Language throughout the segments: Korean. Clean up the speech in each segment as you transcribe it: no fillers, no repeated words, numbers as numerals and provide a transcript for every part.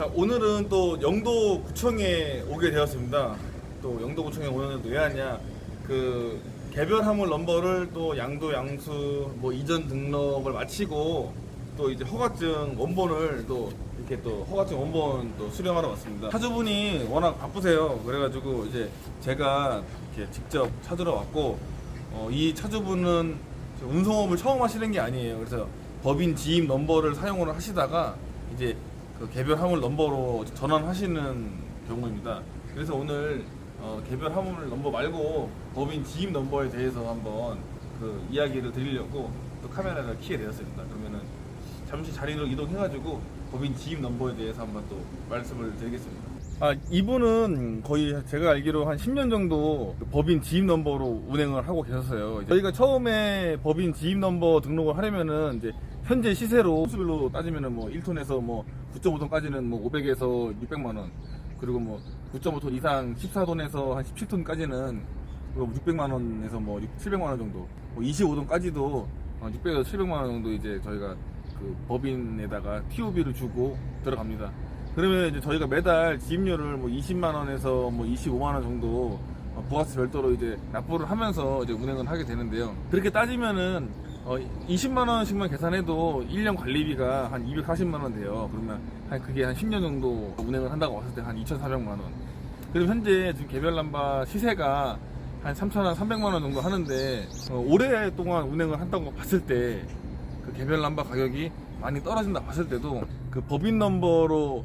오늘은 또 영도구청에 오게 되었습니다. 또 영도구청에 오는 왜 하냐? 그 개별 화물 넘버를 또 양도 양수 뭐 이전 등록을 마치고 또 이제 허가증 원본을 또 이렇게 또 허가증 원본 또 수령하러 왔습니다. 차주분이 워낙 바쁘세요. 그래가지고 이제 제가 이렇게 직접 찾으러 왔고 이 차주분은 운송업을 처음 하시는 게 아니에요. 그래서 법인 지입 넘버를 사용을 하시다가 이제 그 개별 화물 넘버로 전환하시는 경우입니다. 그래서 오늘 개별 화물 넘버 말고 법인 지입 넘버에 대해서 한번 그 이야기를 드리려고 또 카메라를 켜게 되었습니다. 그러면은 잠시 자리로 이동해가지고 법인 지입 넘버에 대해서 한번 또 말씀을 드리겠습니다. 이분은 거의 제가 알기로 한 10년 정도 법인 지입 넘버로 운행을 하고 계셨어요. 저희가 처음에 법인 지입 넘버 등록을 하려면은 이제 현재 시세로 수별로 따지면은 뭐 1톤에서 뭐 9.5톤까지는 뭐 500에서 600만 원, 그리고 뭐 9.5톤 이상 14톤에서 한 17톤까지는 600만 원에서 뭐 700만 원 정도, 뭐 25톤까지도 600에서 700만 원 정도 이제 저희가 그 법인에다가 TOB를 주고 들어갑니다. 그러면 이제 저희가 매달 지입료를 뭐 20만 원에서 뭐 25만 원 정도 부가세 별도로 이제 납부를 하면서 이제 운행을 하게 되는데요. 그렇게 따지면은 20만 원씩만 계산해도 1년 관리비가 한 240만 원 돼요. 그러면 그게 한 10년 정도 운행을 한다고 봤을 때 한 2,400만 원. 그럼 현재 지금 개별 남바 시세가 한 3,000원, 300만 원 정도 하는데 오랫동안 운행을 한다고 봤을 때 그 개별 남바 가격이 많이 떨어진다 봤을 때도 그 법인 넘버로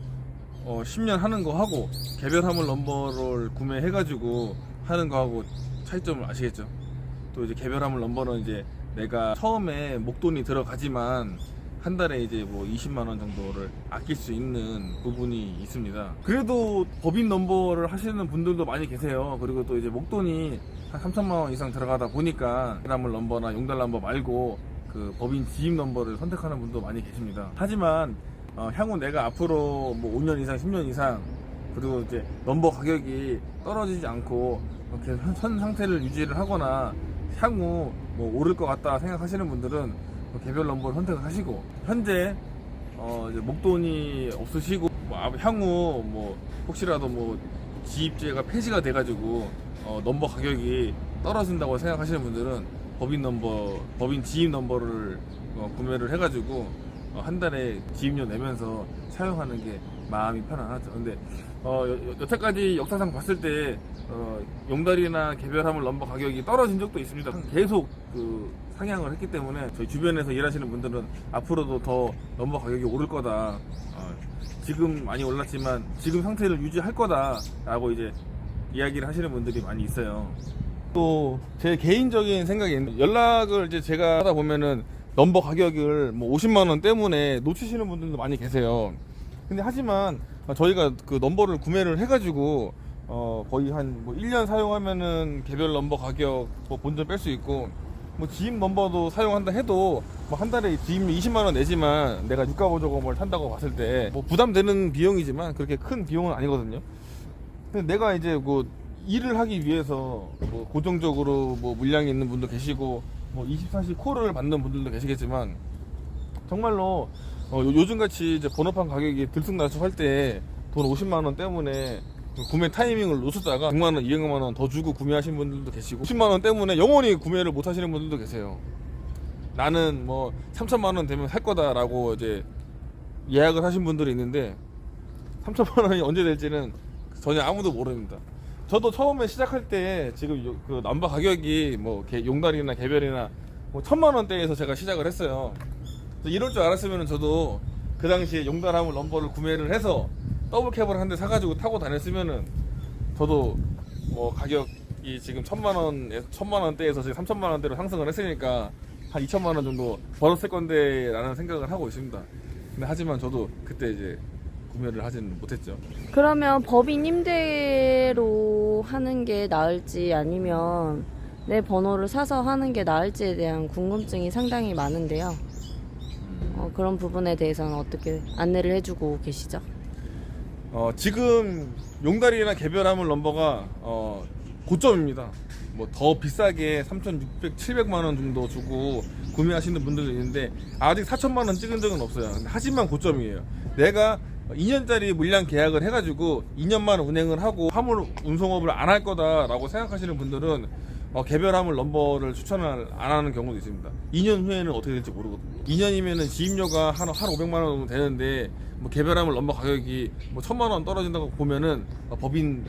10년 하는 거 하고 개별 화물 넘버를 구매해가지고 하는 거하고 차이점을 아시겠죠? 또 이제 개별 화물 넘버는 이제 내가 처음에 목돈이 들어가지만 한 달에 이제 뭐 20만 원 정도를 아낄 수 있는 부분이 있습니다. 그래도 법인 넘버를 하시는 분들도 많이 계세요. 그리고 또 이제 목돈이 한 3천만 원 이상 들어가다 보니까 개별 화물 넘버나 용달 넘버 말고 그 법인 지입 넘버를 선택하는 분도 많이 계십니다. 하지만 향후 내가 앞으로 뭐 5년 이상, 10년 이상 그리고 이제 넘버 가격이 떨어지지 않고 계속 현 상태를 유지를 하거나 향후 뭐 오를 것 같다 생각하시는 분들은 개별 넘버를 선택을 하시고, 현재 이제 목돈이 없으시고 뭐 향후 뭐 혹시라도 뭐 지입제가 폐지가 돼가지고 넘버 가격이 떨어진다고 생각하시는 분들은 법인 지입 넘버를 구매를 해가지고 한 달에 지입료 내면서 사용하는 게 마음이 편안하죠. 근데 여태까지 역사상 봤을 때 용달이나 개별 화물 넘버 가격이 떨어진 적도 있습니다. 계속 그 상향을 했기 때문에 저희 주변에서 일하시는 분들은 앞으로도 더 넘버 가격이 오를 거다, 지금 많이 올랐지만 지금 상태를 유지할 거다 라고 이제 이야기를 하시는 분들이 많이 있어요. 또 제 개인적인 생각에는 연락을 이제 제가 하다 보면은 넘버 가격을 뭐 50만 원 때문에 놓치시는 분들도 많이 계세요. 근데 하지만 저희가 그 넘버를 구매를 해가지고 거의 한 뭐 1년 사용하면은 개별 넘버 가격 뭐 본전 뺄 수 있고, 뭐 지입 넘버도 사용한다 해도 뭐 한 달에 지입료 20만 원 내지만 내가 유가보조금을 탄다고 봤을 때 뭐 부담되는 비용이지만 그렇게 큰 비용은 아니거든요. 근데 내가 이제 뭐 일을 하기 위해서 뭐 고정적으로 뭐 물량이 있는 분도 계시고 뭐 24시 콜을 받는 분들도 계시겠지만, 정말로 요즘같이 이제 번호판 가격이 들쑥날쑥할 때 돈 50만 원 때문에 구매 타이밍을 놓쳤다가 100만 원, 200만 원 더 주고 구매하신 분들도 계시고, 50만 원 때문에 영원히 구매를 못 하시는 분들도 계세요. 나는 뭐 3천만 원 되면 살 거다라고 이제 예약을 하신 분들이 있는데 3천만 원이 언제 될지는 전혀 아무도 모릅니다. 저도 처음에 시작할 때 지금 그 넘버 가격이 뭐 용달이나 개별이나 뭐 1,000만 원대에서 제가 시작을 했어요. 이럴 줄 알았으면 저도 그 당시에 용달 화물 넘버를 구매를 해서 더블캡을 한 대 사가지고 타고 다녔으면은 저도 뭐 가격이 지금 1,000만 원대에서 지금 3,000만 원대로 상승을 했으니까 한 2,000만 원 정도 벌었을 건데 라는 생각을 하고 있습니다. 근데 하지만 저도 그때 이제 구매를 하진 못했죠. 그러면 법인 임대로 하는 게 나을지 아니면 내 번호를 사서 하는 게 나을지에 대한 궁금증이 상당히 많은데요. 그런 부분에 대해서는 어떻게 안내를 해주고 계시죠? 지금 용달이나 개별 화물 넘버가 고점입니다. 뭐 더 비싸게 3,600, 700만 원 정도 주고 구매하시는 분들도 있는데 아직 4천만 원 찍은 적은 없어요. 하지만 고점이에요. 내가 2년짜리 물량 계약을 해가지고 2년만 운행을 하고 화물 운송업을 안 할 거다라고 생각하시는 분들은 개별 화물 넘버를 추천을 안 하는 경우도 있습니다. 2년 후에는 어떻게 될지 모르거든요. 2년이면은 지입료가 한 500만 원 정도 되는데 뭐 개별 화물 넘버 가격이 뭐 1000만 원 떨어진다고 보면은 법인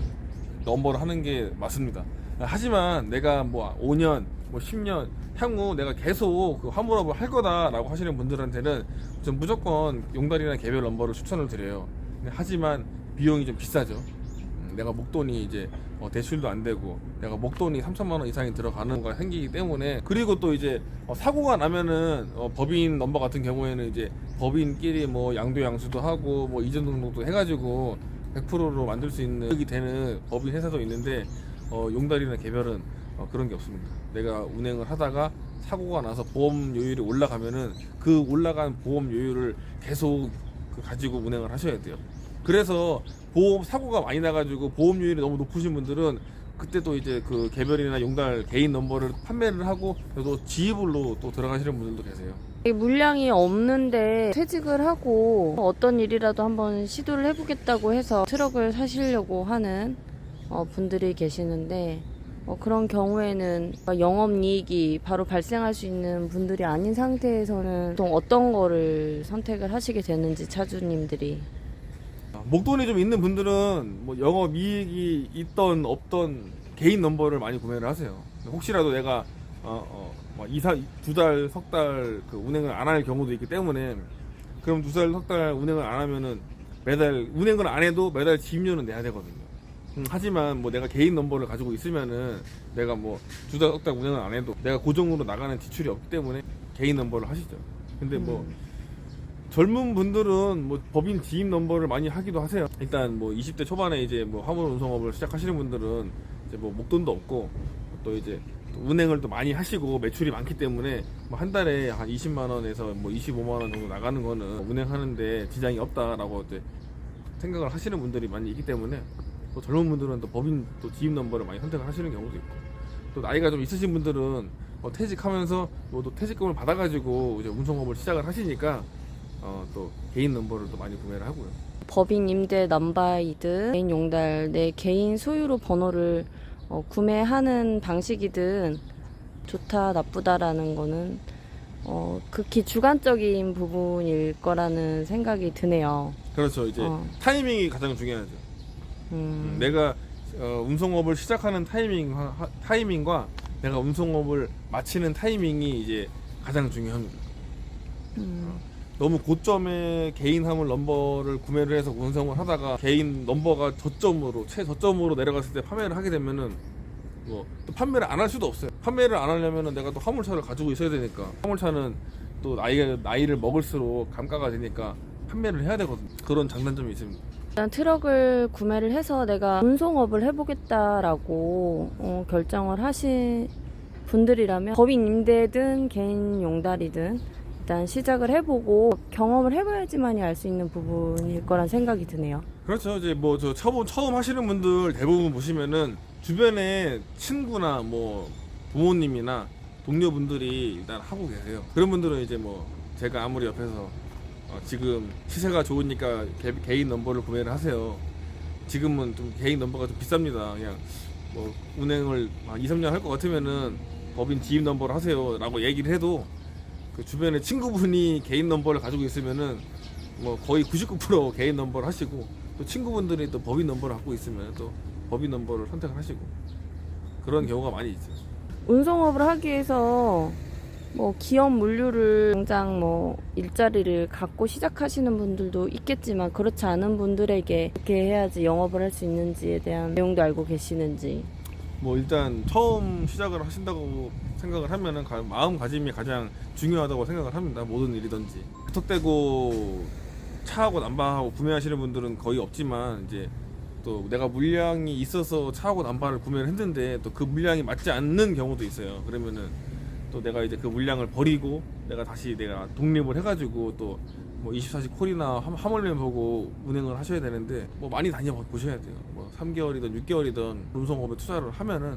넘버를 하는 게 맞습니다. 하지만 내가 뭐 5년, 뭐 10년 향후 내가 계속 그 화물업을 할 거다라고 하시는 분들한테는 좀 무조건 용달이나 개별 넘버를 추천을 드려요. 하지만 비용이 좀 비싸죠. 내가 목돈이 이제 대출도 안 되고 내가 목돈이 3천만 원 이상이 들어가는 거가 생기기 때문에, 그리고 또 이제 사고가 나면은 법인 넘버 같은 경우에는 이제 법인끼리 뭐 양도 양수도 하고 뭐 이전 등록도 해가지고 100%로 만들 수 있는 이 되는 법인 회사도 있는데 용달이나 개별은 그런 게 없습니다. 내가 운행을 하다가 사고가 나서 보험료율이 올라가면은 그 올라간 보험료율을 계속 가지고 운행을 하셔야 돼요. 그래서 보험 사고가 많이 나가지고 보험료율이 너무 높으신 분들은 그때 또 이제 그 개별이나 용달 개인 넘버를 판매를 하고 또 지입으로 또 들어가시는 분들도 계세요. 물량이 없는데 퇴직을 하고 어떤 일이라도 한번 시도를 해보겠다고 해서 트럭을 사시려고 하는 분들이 계시는데, 그런 경우에는 영업이익이 바로 발생할 수 있는 분들이 아닌 상태에서는 보통 어떤 거를 선택을 하시게 되는지, 차주님들이. 목돈이 좀 있는 분들은 뭐 영업이익이 있던 없던 개인 넘버를 많이 구매를 하세요. 혹시라도 내가 두 달, 석 달 그 운행을 안 할 경우도 있기 때문에, 그럼 두 달, 석 달 운행을 안 하면은 매달 운행을 안 해도 매달 지입료는 내야 되거든요. 하지만 뭐 내가 개인 넘버를 가지고 있으면은 내가 뭐 두 달, 석 달 운행을 안 해도 내가 고정으로 나가는 지출이 없기 때문에 개인 넘버를 하시죠. 근데 뭐 젊은 분들은 뭐 법인 지입 넘버를 많이 하기도 하세요. 일단 뭐 20대 초반에 이제 뭐 화물 운송업을 시작하시는 분들은 이제 뭐 목돈도 없고 또 이제 운행을 또 많이 하시고 매출이 많기 때문에 뭐 한 달에 한 20만 원에서 뭐 25만 원 정도 나가는 거는 운행하는데 지장이 없다라고 이제 생각을 하시는 분들이 많이 있기 때문에, 또 젊은 분들은 또 법인 또 지입 넘버를 많이 선택을 하시는 경우도 있고, 또 나이가 좀 있으신 분들은 퇴직하면서 뭐 또 퇴직금을 받아가지고 이제 운송업을 시작을 하시니까 또 개인 넘버를 또 많이 구매를 하고요. 법인 임대 넘버이든 개인 용달 내 개인 소유로 번호를 구매하는 방식이든 좋다 나쁘다라는 거는 극히 주관적인 부분일 거라는 생각이 드네요. 그렇죠. 이제 타이밍이 가장 중요하죠. 내가 운송업을 시작하는 타이밍과 내가 운송업을 마치는 타이밍이 이제 가장 중요합니다. 너무 고점에 개인 화물 넘버를 구매를 해서 운송을 하다가 개인 넘버가 최저점으로 내려갔을 때 판매를 하게 되면은 뭐 또 판매를 안 할 수도 없어요. 판매를 안 하려면은 내가 또 화물차를 가지고 있어야 되니까, 화물차는 또 나이를 먹을수록 감가가 되니까 판매를 해야 되거든요. 그런 장단점이 있습니다. 일단 트럭을 구매를 해서 내가 운송업을 해보겠다라고 결정을 하신 분들이라면 법인 임대든 개인 용달이든 일단 시작을 해보고 경험을 해봐야지만이 알 수 있는 부분일 거란 생각이 드네요. 그렇죠. 이제 뭐 저 처음 하시는 분들 대부분 보시면은 주변에 친구나 뭐 부모님이나 동료분들이 일단 하고 계세요. 그런 분들은 이제 뭐 제가 아무리 옆에서 지금 시세가 좋으니까 개인 넘버를 구매를 하세요. 지금은 좀 개인 넘버가 좀 비쌉니다. 그냥 뭐 운행을 한 2, 3년 할 것 같으면은 법인 지입 넘버를 하세요 라고 얘기를 해도 그 주변에 친구분이 개인 넘버를 가지고 있으면은 뭐 거의 99% 개인 넘버를 하시고, 또 친구분들이 또 법인 넘버를 갖고 있으면 또 법인 넘버를 선택을 하시고, 그런 경우가 많이 있죠. 운송업을 하기 위해서 뭐 기업 물류를 당장 뭐 일자리를 갖고 시작하시는 분들도 있겠지만, 그렇지 않은 분들에게 어떻게 해야지 영업을 할 수 있는지에 대한 내용도 알고 계시는지. 뭐 일단 처음 시작을 하신다고 생각을 하면은 마음가짐이 가장 중요하다고 생각을 합니다. 모든 일이든지 무턱대고 차하고 난방하고 구매하시는 분들은 거의 없지만, 이제 또 내가 물량이 있어서 차하고 난방을 구매를 했는데 또 그 물량이 맞지 않는 경우도 있어요. 그러면은 또 내가 이제 그 물량을 버리고 내가 다시 독립을 해가지고 또 뭐 24시 콜이나 화물면 보고 운행을 하셔야 되는데, 뭐 많이 다녀보셔야 돼요. 뭐 3개월이든 6개월이든 운송업에 투자를 하면은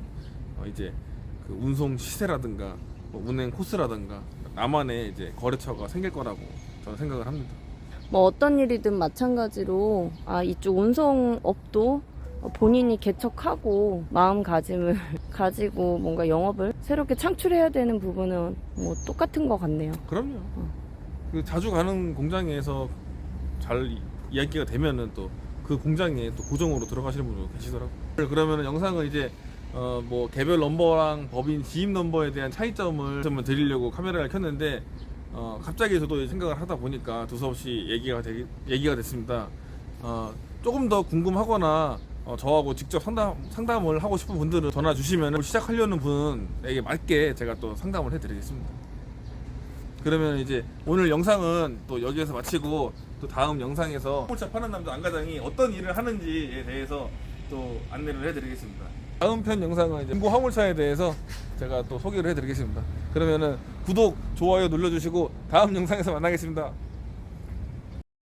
이제 그 운송 시세라든가 뭐 운행 코스라든가 나만의 이제 거래처가 생길 거라고 저는 생각을 합니다. 뭐 어떤 일이든 마찬가지로 이쪽 운송업도 본인이 개척하고 마음가짐을 가지고 뭔가 영업을 새롭게 창출해야 되는 부분은 뭐 똑같은 것 같네요. 그럼요. 그 자주 가는 공장에서 잘 이야기가 되면은 또 그 공장에 또 고정으로 들어가시는 분도 계시더라고요. 그러면은 영상은 이제 뭐 개별 넘버랑 법인 지입 넘버에 대한 차이점을 좀 드리려고 카메라를 켰는데 갑자기 저도 생각을 하다 보니까 두서없이 얘기가 됐습니다. 조금 더 궁금하거나 저하고 직접 상담을 하고 싶은 분들은 전화 주시면 시작하려는 분에게 맞게 제가 또 상담을 해드리겠습니다. 그러면 이제 오늘 영상은 또 여기에서 마치고 또 다음 영상에서 화물차 파는 남자 안과장이 어떤 일을 하는지에 대해서 또 안내를 해드리겠습니다. 다음 편 영상은 이제 중고 화물차에 대해서 제가 또 소개를 해드리겠습니다. 그러면은 구독, 좋아요 눌러주시고 다음 영상에서 만나겠습니다.